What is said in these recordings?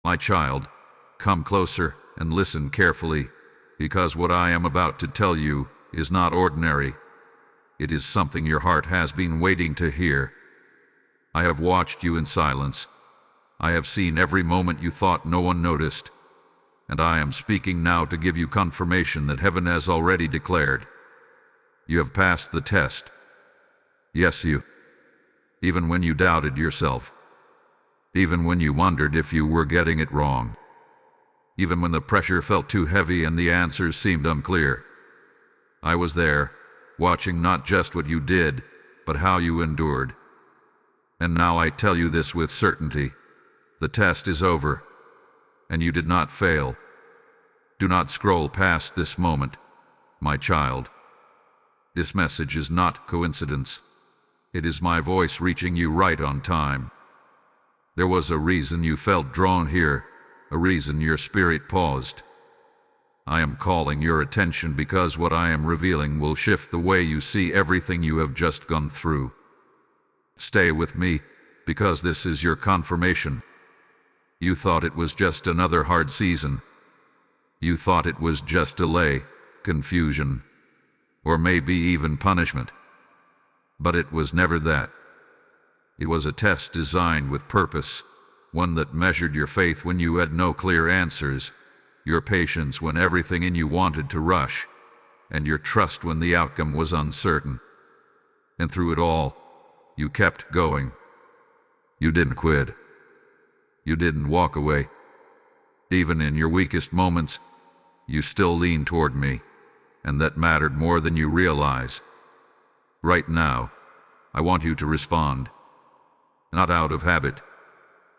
My child, come closer and listen carefully, because what I am about to tell you is not ordinary. It is something your heart has been waiting to hear. I have watched you in silence. I have seen every moment you thought no one noticed, and I am speaking now to give you confirmation that heaven has already declared. You have passed the test. Yes, you. Even when you doubted yourself. Even when you wondered if you were getting it wrong. Even when the pressure felt too heavy and the answers seemed unclear. I was there, watching not just what you did, but how you endured. And now I tell you this with certainty. The test is over, and you did not fail. Do not scroll past this moment, my child. This message is not coincidence. It is my voice reaching you right on time. There was a reason you felt drawn here, a reason your spirit paused. I am calling your attention because what I am revealing will shift the way you see everything you have just gone through. Stay with me, because this is your confirmation. You thought it was just another hard season. You thought it was just delay, confusion, or maybe even punishment. But it was never that. It was a test designed with purpose, one that measured your faith when you had no clear answers, your patience when everything in you wanted to rush, and your trust when the outcome was uncertain. And through it all, you kept going. You didn't quit. You didn't walk away. Even in your weakest moments, you still leaned toward me, and that mattered more than you realize. Right now, I want you to respond. Not out of habit,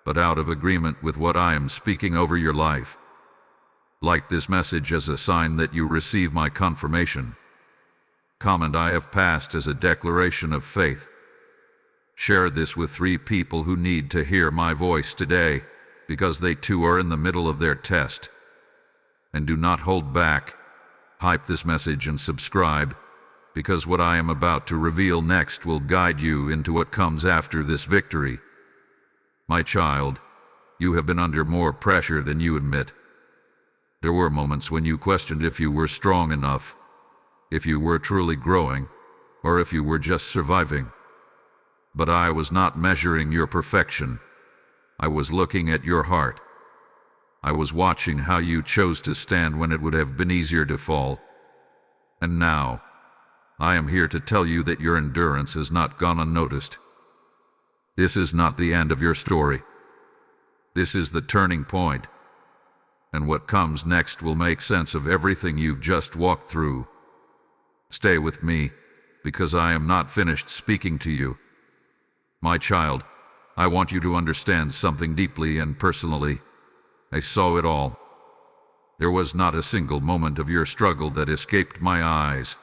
but out of agreement with what I am speaking over your life. Like this message as a sign that you receive my confirmation. Comment I have passed as a declaration of faith. Share this with 3 people who need to hear my voice today, because they too are in the middle of their test. And do not hold back. Hype this message and subscribe, because what I am about to reveal next will guide you into what comes after this victory. My child, you have been under more pressure than you admit. There were moments when you questioned if you were strong enough, if you were truly growing, or if you were just surviving. But I was not measuring your perfection. I was looking at your heart. I was watching how you chose to stand when it would have been easier to fall. And now, I am here to tell you that your endurance has not gone unnoticed. This is not the end of your story. This is the turning point. And what comes next will make sense of everything you've just walked through. Stay with me, because I am not finished speaking to you. My child, I want you to understand something deeply and personally. I saw it all. There was not a single moment of your struggle that escaped my eyes.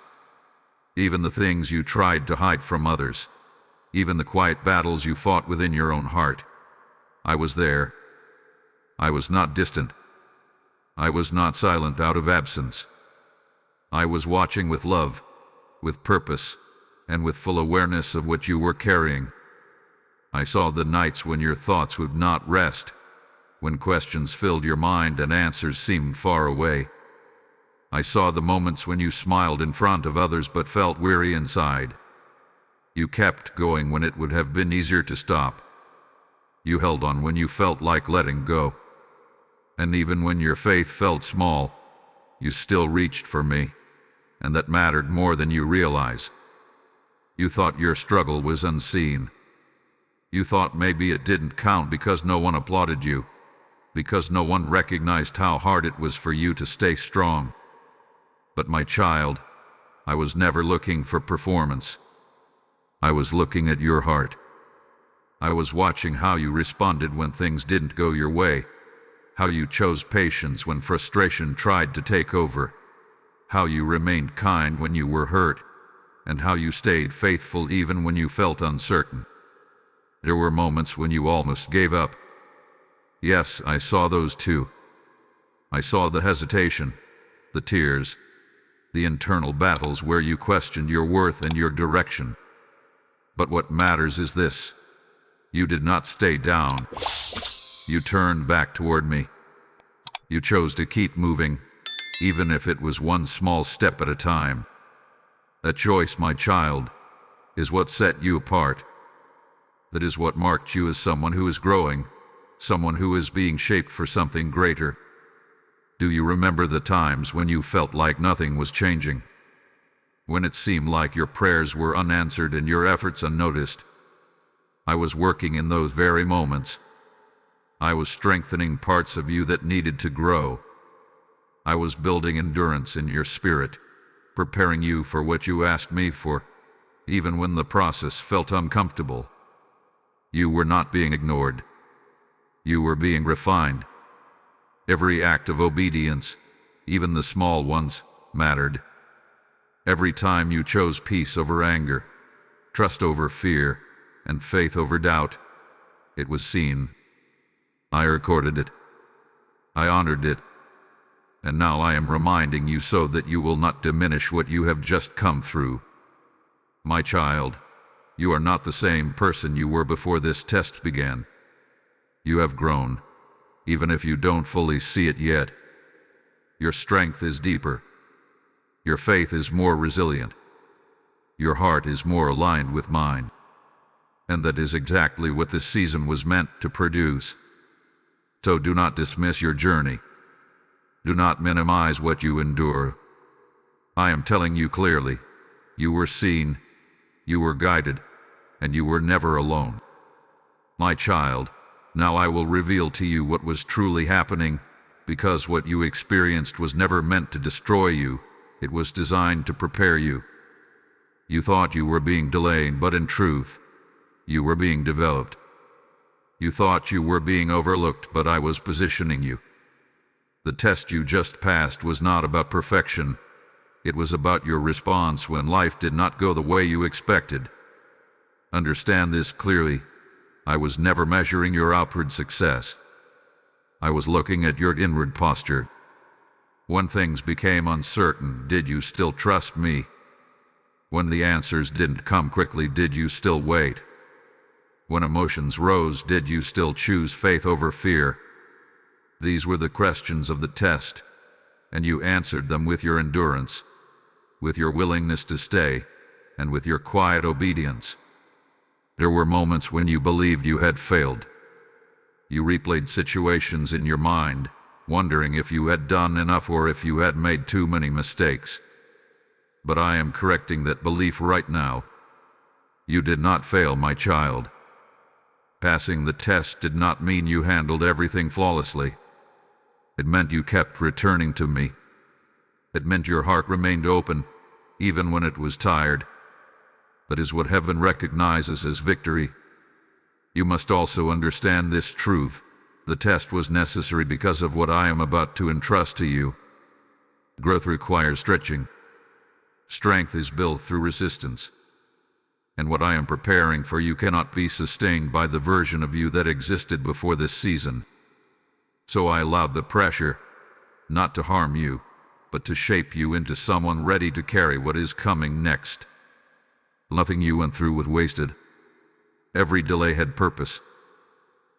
Even the things you tried to hide from others, even the quiet battles you fought within your own heart. I was there. I was not distant. I was not silent out of absence. I was watching with love, with purpose, and with full awareness of what you were carrying. I saw the nights when your thoughts would not rest, when questions filled your mind and answers seemed far away. I saw the moments when you smiled in front of others but felt weary inside. You kept going when it would have been easier to stop. You held on when you felt like letting go. And even when your faith felt small, you still reached for me, and that mattered more than you realize. You thought your struggle was unseen. You thought maybe it didn't count because no one applauded you, because no one recognized how hard it was for you to stay strong. But my child, I was never looking for performance. I was looking at your heart. I was watching how you responded when things didn't go your way, how you chose patience when frustration tried to take over, how you remained kind when you were hurt, and how you stayed faithful even when you felt uncertain. There were moments when you almost gave up. Yes, I saw those too. I saw the hesitation, the tears, the internal battles where you questioned your worth and your direction. But what matters is this: you did not stay down. You turned back toward me. You chose to keep moving, even if it was one small step at a time. That choice, my child, is what set you apart. That is what marked you as someone who is growing, someone who is being shaped for something greater. Do you remember the times when you felt like nothing was changing? When it seemed like your prayers were unanswered and your efforts unnoticed? I was working in those very moments. I was strengthening parts of you that needed to grow. I was building endurance in your spirit, preparing you for what you asked me for, even when the process felt uncomfortable. You were not being ignored. You were being refined. Every act of obedience, even the small ones, mattered. Every time you chose peace over anger, trust over fear, and faith over doubt, it was seen. I recorded it. I honored it. And now I am reminding you so that you will not diminish what you have just come through. My child, you are not the same person you were before this test began. You have grown, even if you don't fully see it yet. Your strength is deeper. Your faith is more resilient. Your heart is more aligned with mine. And that is exactly what this season was meant to produce. So do not dismiss your journey. Do not minimize what you endure. I am telling you clearly, you were seen, you were guided, and you were never alone. My child, now I will reveal to you what was truly happening, because what you experienced was never meant to destroy you, it was designed to prepare you. You thought you were being delayed, but in truth, you were being developed. You thought you were being overlooked, but I was positioning you. The test you just passed was not about perfection. It was about your response when life did not go the way you expected. Understand this clearly. I was never measuring your outward success. I was looking at your inward posture. When things became uncertain, did you still trust me? When the answers didn't come quickly, did you still wait? When emotions rose, did you still choose faith over fear? These were the questions of the test, and you answered them with your endurance, with your willingness to stay, and with your quiet obedience. There were moments when you believed you had failed. You replayed situations in your mind, wondering if you had done enough or if you had made too many mistakes. But I am correcting that belief right now. You did not fail, my child. Passing the test did not mean you handled everything flawlessly. It meant you kept returning to me. It meant your heart remained open, even when it was tired. That is what heaven recognizes as victory. You must also understand this truth. The test was necessary because of what I am about to entrust to you. Growth requires stretching. Strength is built through resistance. And what I am preparing for you cannot be sustained by the version of you that existed before this season. So I allowed the pressure, not to harm you, but to shape you into someone ready to carry what is coming next. Nothing you went through was wasted. Every delay had purpose.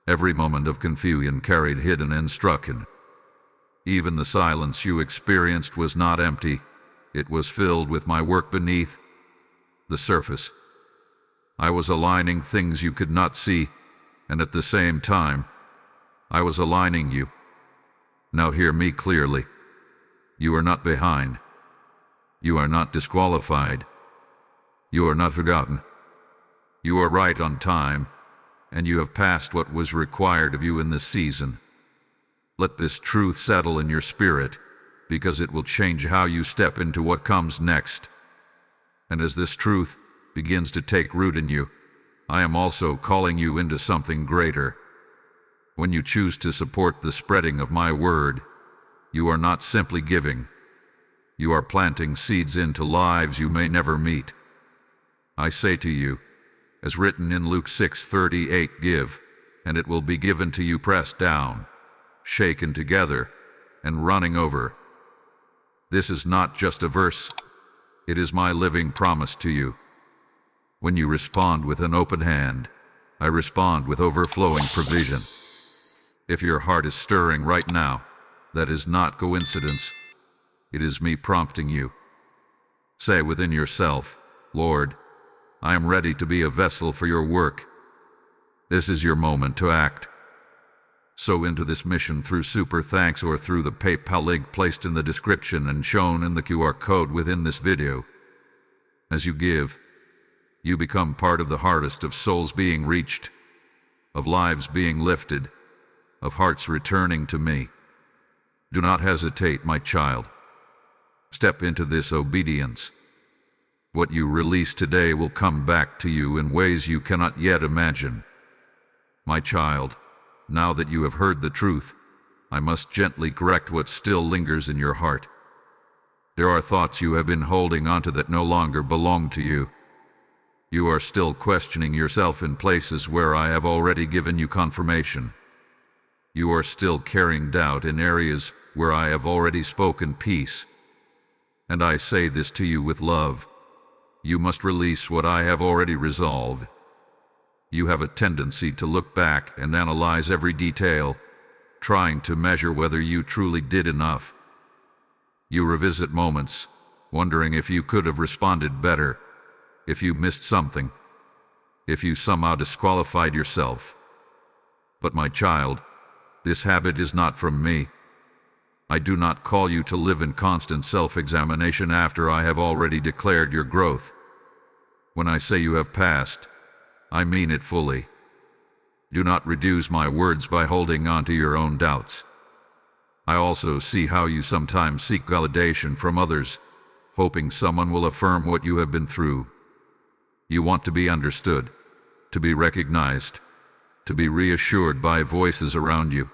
Every moment of confusion carried hidden instruction. Even the silence you experienced was not empty. It was filled with my work beneath the surface. I was aligning things you could not see, and at the same time, I was aligning you. Now hear me clearly. You are not behind. You are not disqualified. You are not forgotten. You are right on time, and you have passed what was required of you in this season. Let this truth settle in your spirit, because it will change how you step into what comes next. And as this truth begins to take root in you, I am also calling you into something greater. When you choose to support the spreading of my word, you are not simply giving. You are planting seeds into lives you may never meet. I say to you, as written in Luke 6:38, give, and it will be given to you, pressed down, shaken together, and running over. This is not just a verse. It is my living promise to you. When you respond with an open hand, I respond with overflowing provision. If your heart is stirring right now, that is not coincidence. It is me prompting you. Say within yourself, Lord, I am ready to be a vessel for your work. This is your moment to act. Sow into this mission through Super Thanks or through the PayPal link placed in the description and shown in the QR code within this video. As you give, you become part of the harvest of souls being reached, of lives being lifted, of hearts returning to me. Do not hesitate, my child. Step into this obedience. What you release today will come back to you in ways you cannot yet imagine. My child, now that you have heard the truth, I must gently correct what still lingers in your heart. There are thoughts you have been holding onto that no longer belong to you. You are still questioning yourself in places where I have already given you confirmation. You are still carrying doubt in areas where I have already spoken peace. And I say this to you with love. You must release what I have already resolved. You have a tendency to look back and analyze every detail, trying to measure whether you truly did enough. You revisit moments, wondering if you could have responded better, if you missed something, if you somehow disqualified yourself. But my child, this habit is not from me. I do not call you to live in constant self-examination after I have already declared your growth. When I say you have passed, I mean it fully. Do not reduce my words by holding on to your own doubts. I also see how you sometimes seek validation from others, hoping someone will affirm what you have been through. You want to be understood, to be recognized, to be reassured by voices around you.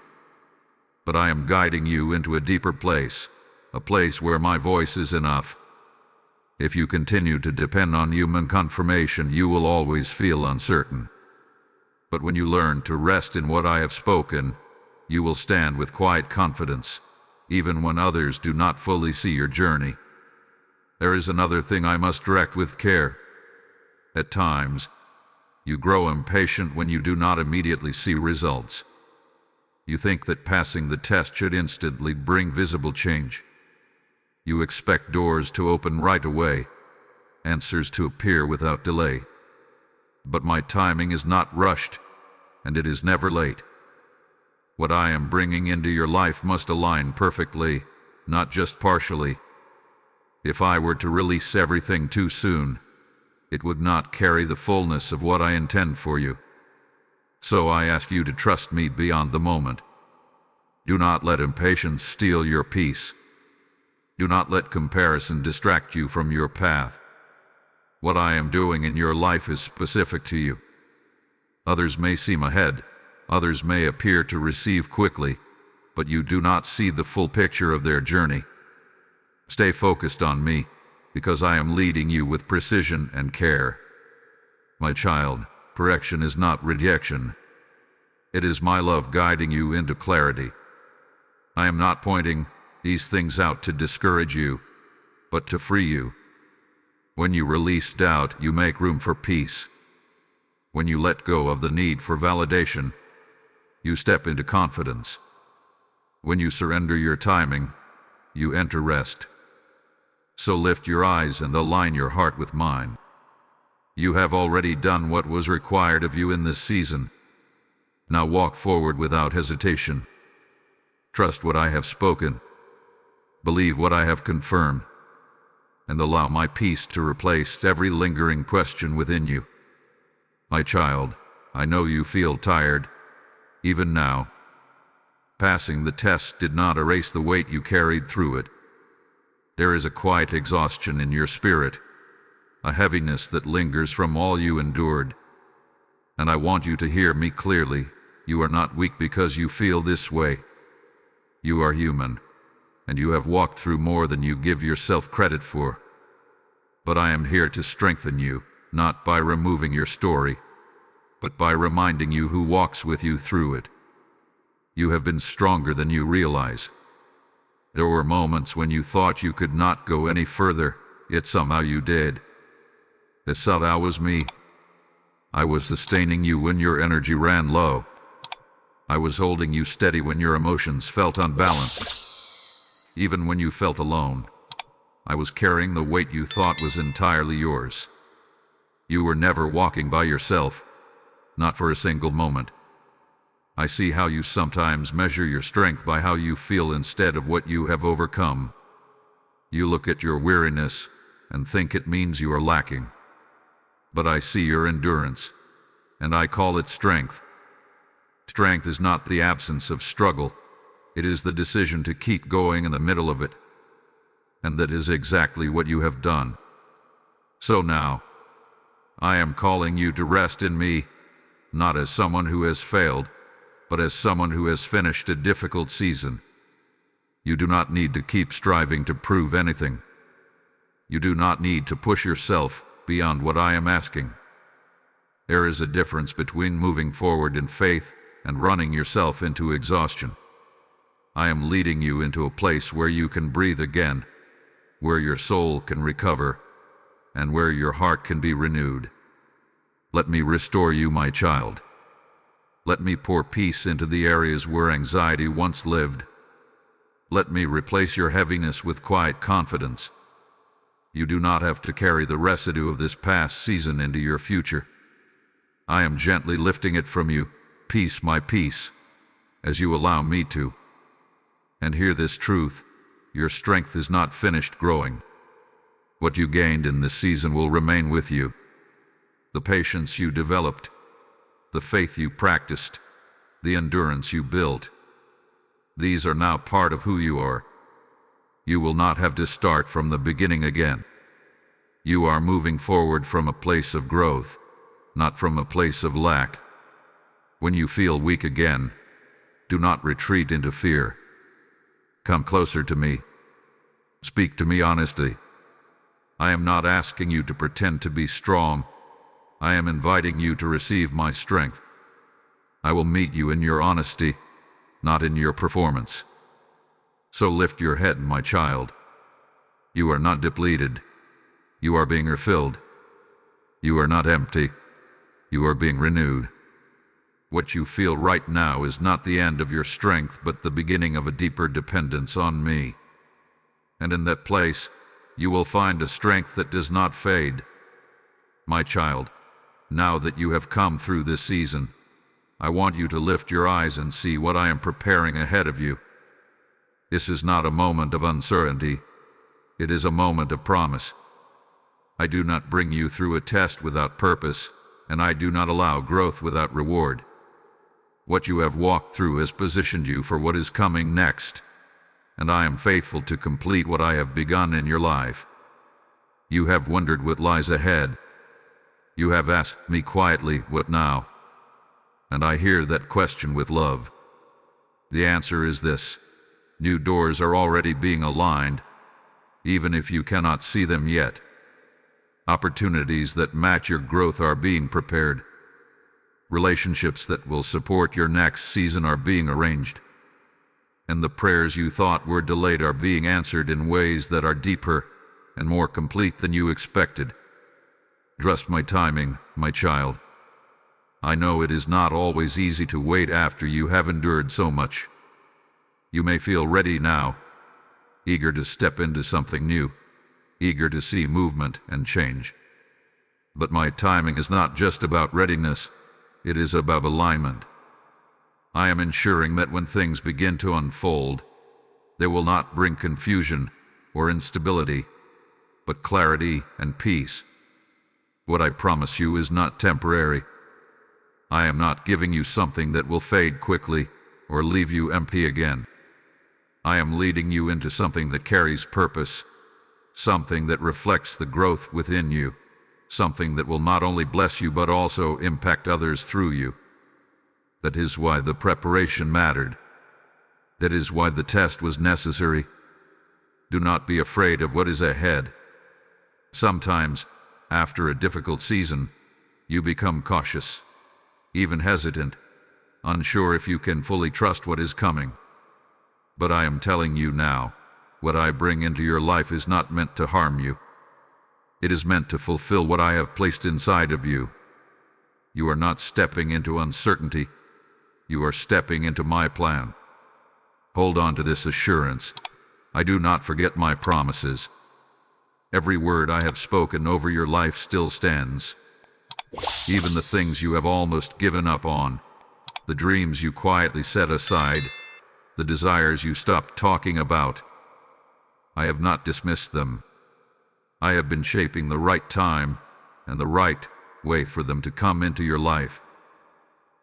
But I am guiding you into a deeper place, a place where my voice is enough. If you continue to depend on human confirmation, you will always feel uncertain. But when you learn to rest in what I have spoken, you will stand with quiet confidence, even when others do not fully see your journey. There is another thing I must direct with care. At times, you grow impatient when you do not immediately see results. You think that passing the test should instantly bring visible change. You expect doors to open right away, answers to appear without delay. But my timing is not rushed, and it is never late. What I am bringing into your life must align perfectly, not just partially. If I were to release everything too soon, it would not carry the fullness of what I intend for you. So I ask you to trust me beyond the moment. Do not let impatience steal your peace. Do not let comparison distract you from your path. What I am doing in your life is specific to you. Others may seem ahead, others may appear to receive quickly, but you do not see the full picture of their journey. Stay focused on me, because I am leading you with precision and care. My child, correction is not rejection. It is my love guiding you into clarity. I am not pointing these things out to discourage you, but to free you. When you release doubt, you make room for peace. When you let go of the need for validation, you step into confidence. When you surrender your timing, you enter rest. So lift your eyes and align your heart with mine. You have already done what was required of you in this season. Now walk forward without hesitation. Trust what I have spoken. Believe what I have confirmed. And allow my peace to replace every lingering question within you. My child, I know you feel tired, even now. Passing the test did not erase the weight you carried through it. There is a quiet exhaustion in your spirit, a heaviness that lingers from all you endured. And I want you to hear me clearly. You are not weak because you feel this way. You are human, and you have walked through more than you give yourself credit for. But I am here to strengthen you, not by removing your story, but by reminding you who walks with you through it. You have been stronger than you realize. There were moments when you thought you could not go any further, yet somehow you did. That somehow was me. I was sustaining you when your energy ran low. I was holding you steady when your emotions felt unbalanced. Even when you felt alone, I was carrying the weight you thought was entirely yours. You were never walking by yourself, not for a single moment. I see how you sometimes measure your strength by how you feel instead of what you have overcome. You look at your weariness and think it means you are lacking. But I see your endurance, and I call it strength. Strength is not the absence of struggle. It is the decision to keep going in the middle of it. And that is exactly what you have done. So now, I am calling you to rest in me, not as someone who has failed, but as someone who has finished a difficult season. You do not need to keep striving to prove anything. You do not need to push yourself beyond what I am asking. There is a difference between moving forward in faith and running yourself into exhaustion. I am leading you into a place where you can breathe again, where your soul can recover, and where your heart can be renewed. Let me restore you, my child. Let me pour peace into the areas where anxiety once lived. Let me replace your heaviness with quiet confidence. You do not have to carry the residue of this past season into your future. I am gently lifting it from you, piece by piece, as you allow me to. And hear this truth: your strength is not finished growing. What you gained in this season will remain with you. The patience you developed, the faith you practiced, the endurance you built. These are now part of who you are. You will not have to start from the beginning again. You are moving forward from a place of growth, not from a place of lack. When you feel weak again, do not retreat into fear. Come closer to me. Speak to me honestly. I am not asking you to pretend to be strong. I am inviting you to receive my strength. I will meet you in your honesty, not in your performance. So lift your head, my child. You are not depleted. You are being refilled. You are not empty. You are being renewed. What you feel right now is not the end of your strength, but the beginning of a deeper dependence on me. And in that place, you will find a strength that does not fade. My child, now that you have come through this season, I want you to lift your eyes and see what I am preparing ahead of you. This is not a moment of uncertainty. It is a moment of promise. I do not bring you through a test without purpose, and I do not allow growth without reward. What you have walked through has positioned you for what is coming next, and I am faithful to complete what I have begun in your life. You have wondered what lies ahead. You have asked me quietly, what now? And I hear that question with love. The answer is this: new doors are already being aligned, even if you cannot see them yet. Opportunities that match your growth are being prepared. Relationships that will support your next season are being arranged. And the prayers you thought were delayed are being answered in ways that are deeper and more complete than you expected. Trust my timing, my child. I know it is not always easy to wait after you have endured so much. You may feel ready now, eager to step into something new, eager to see movement and change. But my timing is not just about readiness, it is about alignment. I am ensuring that when things begin to unfold, they will not bring confusion or instability, but clarity and peace. What I promise you is not temporary. I am not giving you something that will fade quickly or leave you empty again. I am leading you into something that carries purpose, something that reflects the growth within you, something that will not only bless you but also impact others through you. That is why the preparation mattered. That is why the test was necessary. Do not be afraid of what is ahead. Sometimes, after a difficult season, you become cautious, even hesitant, unsure if you can fully trust what is coming. But I am telling you now, what I bring into your life is not meant to harm you. It is meant to fulfill what I have placed inside of you. You are not stepping into uncertainty. You are stepping into my plan. Hold on to this assurance. I do not forget my promises. Every word I have spoken over your life still stands. Even the things you have almost given up on, the dreams you quietly set aside, the desires you stopped talking about, I have not dismissed them. I have been shaping the right time and the right way for them to come into your life.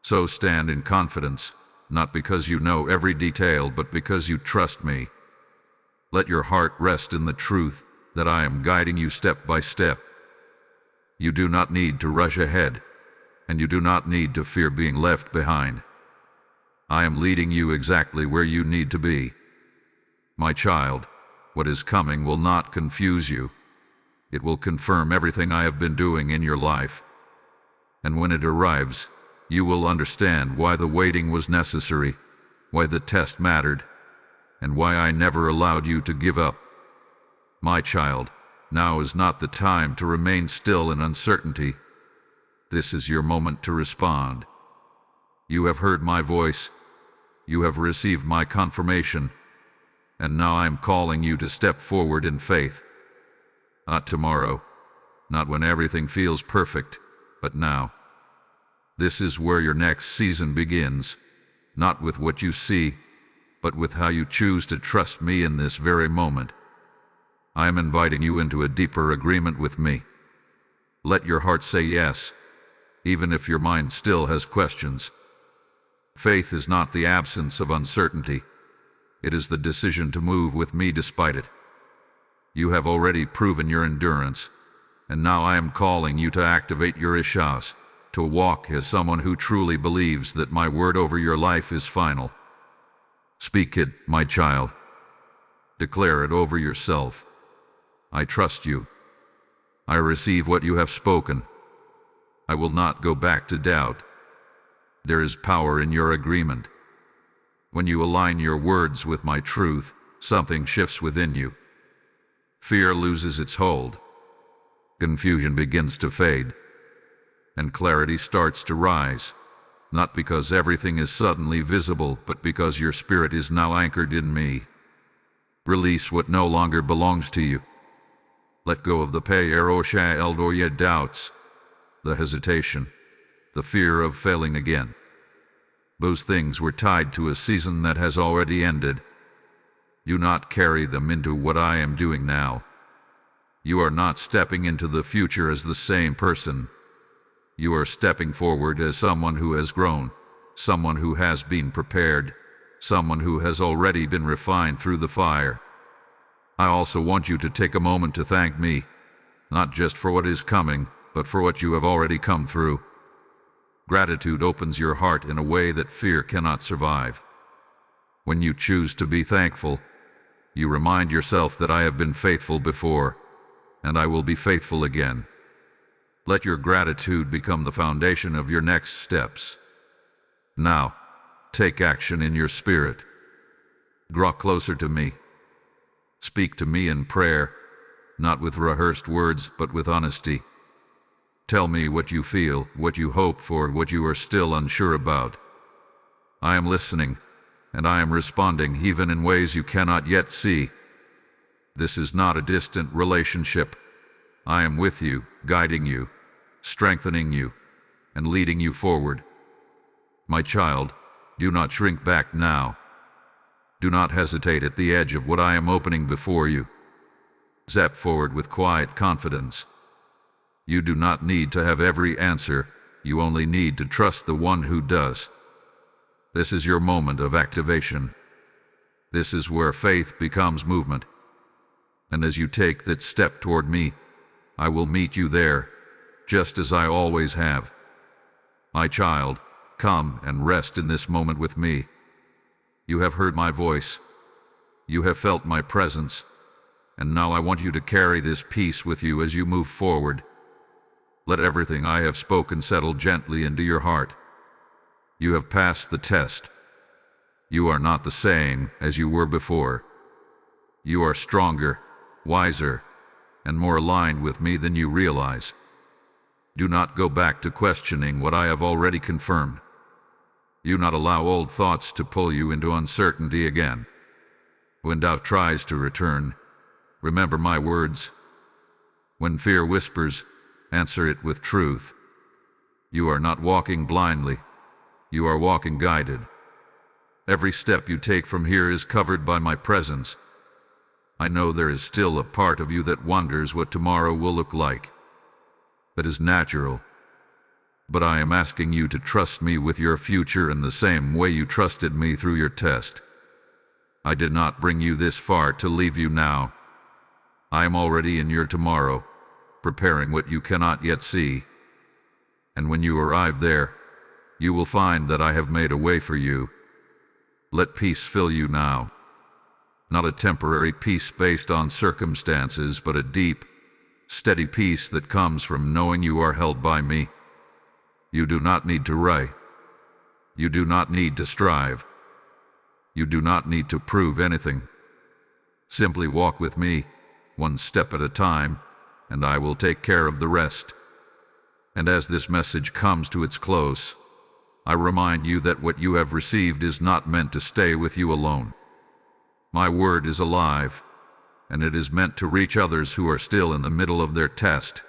So stand in confidence, not because you know every detail, but because you trust me. Let your heart rest in the truth that I am guiding you step by step. You do not need to rush ahead, and you do not need to fear being left behind. I am leading you exactly where you need to be. My child, what is coming will not confuse you. It will confirm everything I have been doing in your life. And when it arrives, you will understand why the waiting was necessary, why the test mattered, and why I never allowed you to give up. My child, now is not the time to remain still in uncertainty. This is your moment to respond. You have heard my voice. You have received my confirmation. And now I am calling you to step forward in faith. Not tomorrow, not when everything feels perfect, but now. This is where your next season begins, not with what you see, but with how you choose to trust me in this very moment. I am inviting you into a deeper agreement with me. Let your heart say yes, even if your mind still has questions. Faith is not the absence of uncertainty. It is the decision to move with me despite it. You have already proven your endurance, and now I am calling you to activate your ishas, to walk as someone who truly believes that my word over your life is final. Speak it, my child. Declare it over yourself. I trust you. I receive what you have spoken. I will not go back to doubt. There is power in your agreement. When you align your words with my truth, something shifts within you. Fear loses its hold. Confusion begins to fade. And clarity starts to rise, not because everything is suddenly visible, but because your spirit is now anchored in me. Release what no longer belongs to you. Let go of the peyerosha eldoya doubts, the hesitation, the fear of failing again. Those things were tied to a season that has already ended. Do not carry them into what I am doing now. You are not stepping into the future as the same person. You are stepping forward as someone who has grown, someone who has been prepared, someone who has already been refined through the fire. I also want you to take a moment to thank me, not just for what is coming, but for what you have already come through. Gratitude opens your heart in a way that fear cannot survive. When you choose to be thankful, you remind yourself that I have been faithful before, and I will be faithful again. Let your gratitude become the foundation of your next steps. Now, take action in your spirit. Draw closer to me. Speak to me in prayer, not with rehearsed words, but with honesty. Tell me what you feel, what you hope for, what you are still unsure about. I am listening, and I am responding even in ways you cannot yet see. This is not a distant relationship. I am with you, guiding you, strengthening you, and leading you forward. My child, do not shrink back now. Do not hesitate at the edge of what I am opening before you. Step forward with quiet confidence. You do not need to have every answer. You only need to trust the one who does. This is your moment of activation. This is where faith becomes movement. And as you take that step toward me, I will meet you there, just as I always have. My child, come and rest in this moment with me. You have heard my voice. You have felt my presence. And now I want you to carry this peace with you as you move forward. Let everything I have spoken settle gently into your heart. You have passed the test. You are not the same as you were before. You are stronger, wiser, and more aligned with me than you realize. Do not go back to questioning what I have already confirmed. You not allow old thoughts to pull you into uncertainty again. When doubt tries to return, remember my words. When fear whispers, answer it with truth. You are not walking blindly. You are walking guided. Every step you take from here is covered by my presence. I know there is still a part of you that wonders what tomorrow will look like. That is natural. But I am asking you to trust me with your future in the same way you trusted me through your test. I did not bring you this far to leave you now. I am already in your tomorrow, preparing what you cannot yet see. And when you arrive there, you will find that I have made a way for you. Let peace fill you now. Not a temporary peace based on circumstances, but a deep, steady peace that comes from knowing you are held by me. You do not need to write. You do not need to strive. You do not need to prove anything. Simply walk with me, one step at a time, and I will take care of the rest. And as this message comes to its close, I remind you that what you have received is not meant to stay with you alone. My word is alive, and it is meant to reach others who are still in the middle of their test,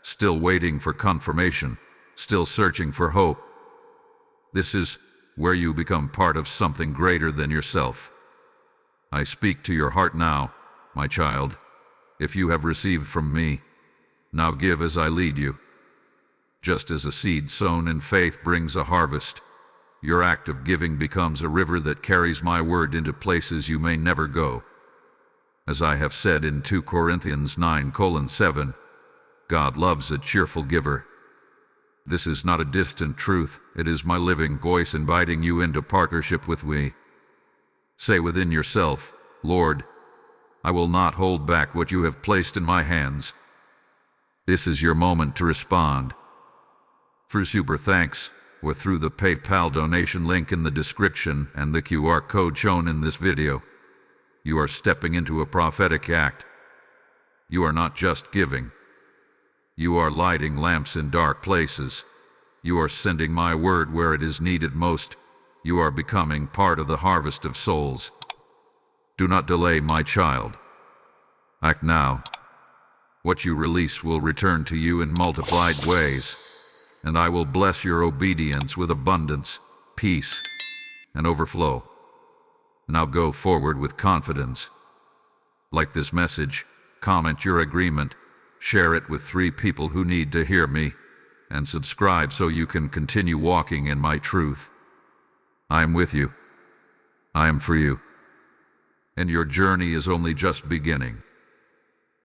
still waiting for confirmation, still searching for hope. This is where you become part of something greater than yourself. I speak to your heart now, my child. If you have received from me, now give as I lead you. Just as a seed sown in faith brings a harvest, your act of giving becomes a river that carries my word into places you may never go. As I have said in 2 Corinthians 9:7, God loves a cheerful giver. This is not a distant truth, it is my living voice inviting you into partnership with me. Say within yourself, Lord, I will not hold back what you have placed in my hands. This is your moment to respond. Through super thanks, or through the PayPal donation link in the description and the QR code shown in this video, you are stepping into a prophetic act. You are not just giving. You are lighting lamps in dark places. You are sending my word where it is needed most. You are becoming part of the harvest of souls. Do not delay, my child. Act now. What you release will return to you in multiplied ways, and I will bless your obedience with abundance, peace, and overflow. Now go forward with confidence. Like this message, comment your agreement, share it with 3 people who need to hear me, and subscribe so you can continue walking in my truth. I am with you. I am for you. And your journey is only just beginning.